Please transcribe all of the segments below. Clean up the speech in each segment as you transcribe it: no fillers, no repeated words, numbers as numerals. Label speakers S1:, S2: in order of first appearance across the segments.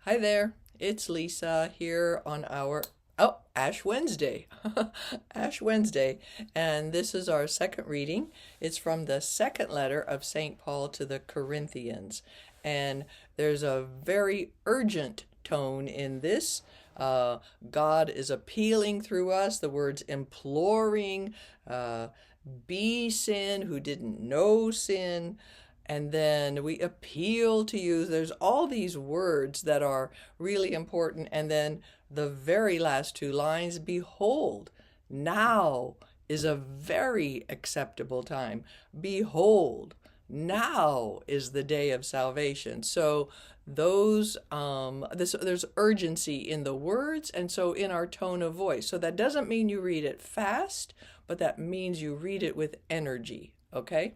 S1: Hi there, it's Lisa here on our Ash Wednesday. Ash Wednesday, and this is our second reading. It's from the second letter of St. Paul to the Corinthians, and there's a very urgent tone in this. God is appealing through us, the words imploring, be sin who didn't know sin. And then we appeal to you. There's all these words that are really important. And then the very last two lines, behold, now is a very acceptable time. Behold, now is the day of salvation. So there's urgency in the words and so in our tone of voice. So that doesn't mean you read it fast, but that means you read it with energy. Okay?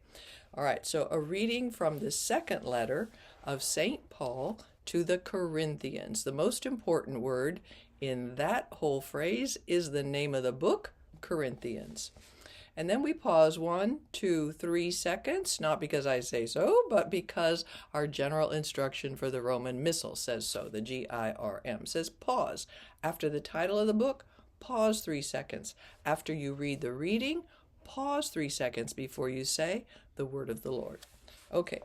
S1: All right, so a reading from the second letter of St. Paul to the Corinthians. The most important word in that whole phrase is the name of the book, Corinthians. And then we pause 1, 2, 3 seconds, not because I say so, but because our general instruction for the Roman Missal says so. The GIRM says pause. After the title of the book, pause 3 seconds. After you read the reading, pause 3 seconds before you say the word of the Lord. Okay.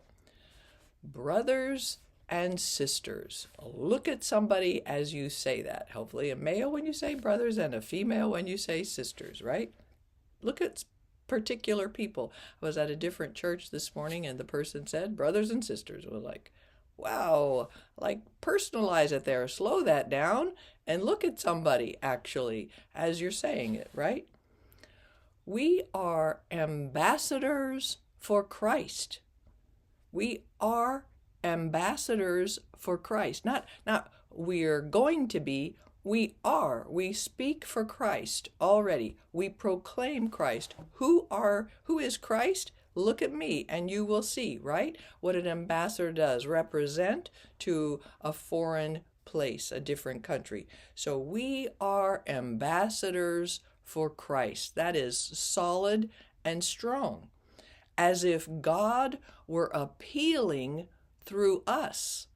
S1: Brothers and sisters. Look at somebody as you say that. Hopefully a male when you say brothers and a female when you say sisters, right? Look at particular people. I was at a different church this morning and the person said brothers and sisters. We're like, wow, like personalize it there. Slow that down and look at somebody actually as you're saying it, right? We are ambassadors for Christ. We are ambassadors for Christ. Not we're going to be, we are. We speak for Christ already. We proclaim Christ. Who is Christ? Look at me and you will see, right? What an ambassador does, represent to a foreign place, a different country. So we are ambassadors for Christ. That is solid and strong, as if God were appealing through us.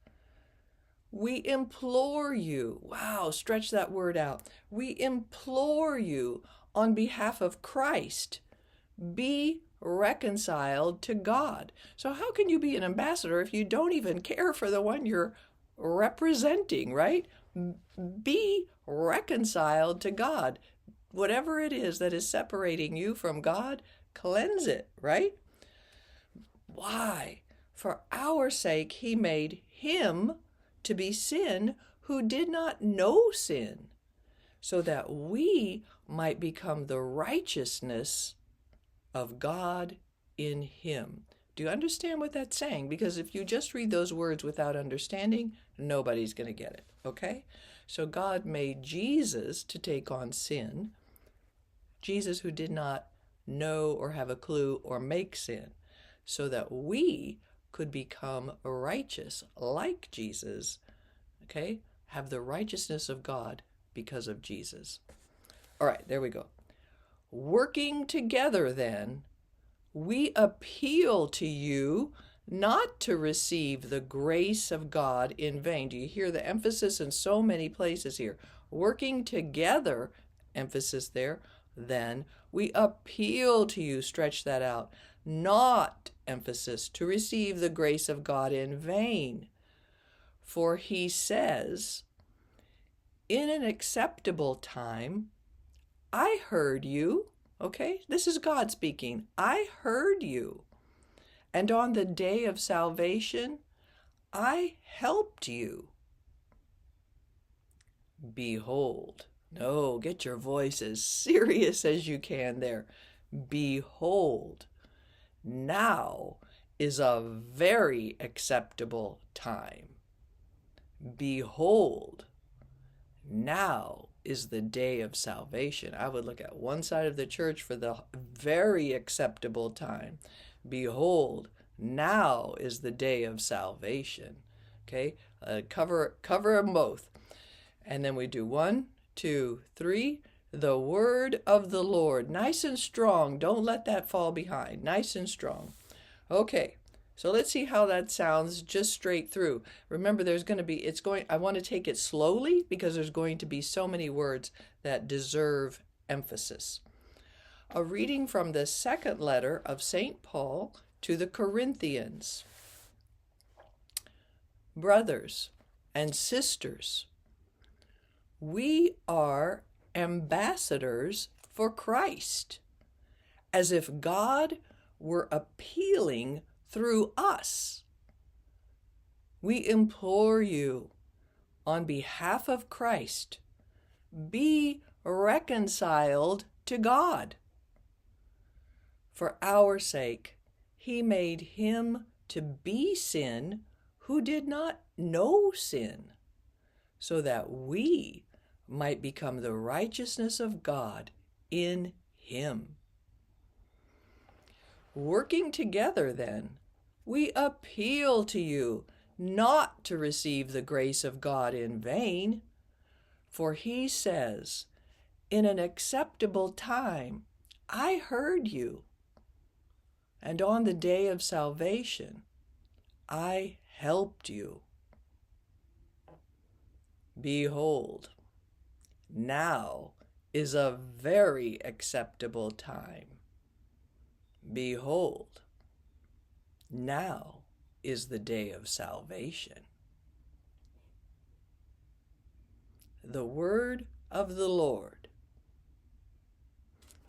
S1: We implore you. Wow, stretch that word out. We implore you on behalf of Christ, be reconciled to God. So how can you be an ambassador if you don't even care for the one you're representing, right? Be reconciled to God. Whatever it is that is separating you from God, cleanse it, right? Why? For our sake, he made him to be sin who did not know sin, so that we might become the righteousness of God in him. Do you understand what that's saying? Because if you just read those words without understanding, nobody's going to get it, okay? So God made Jesus to take on sin, Jesus who did not know or have a clue or make sin, so that we could become righteous like Jesus, okay? Have the righteousness of God because of Jesus. All right, there we go. Working together then, we appeal to you not to receive the grace of God in vain. Do you hear the emphasis in so many places here? Working together, emphasis there, then we appeal to you, stretch that out, not, emphasis, to receive the grace of God in vain. For he says, in an acceptable time, I heard you. Okay, this is God speaking. I heard you. And on the day of salvation, I helped you. Behold. No, get your voice as serious as you can there. Behold. Now is a very acceptable time. Behold. Now is the day of salvation. I would look at one side of the church for the very acceptable time. Behold, now is the day of salvation. Okay, cover them both. And then we do 1, 2, 3. The word of the Lord. Nice and strong. Don't let that fall behind. Nice and strong. Okay, So let's see how that sounds just straight through. Remember, I want to take it slowly because there's going to be so many words that deserve emphasis. A reading from the second letter of St. Paul to the Corinthians. Brothers and sisters, we are ambassadors for Christ, as if God were appealing through us. We implore you, on behalf of Christ, be reconciled to God. For our sake, he made him to be sin who did not know sin, so that we might become the righteousness of God in him. Working together, then, we appeal to you not to receive the grace of God in vain, for he says, in an acceptable time I heard you, and on the day of salvation I helped you. Behold, now is a very acceptable time. Behold, now is the day of salvation. The word of the Lord.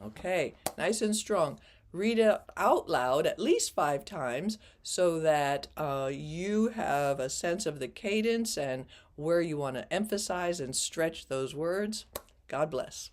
S1: Okay, nice and strong. Read it out loud at least 5 times so that you have a sense of the cadence and where you want to emphasize and stretch those words. God bless.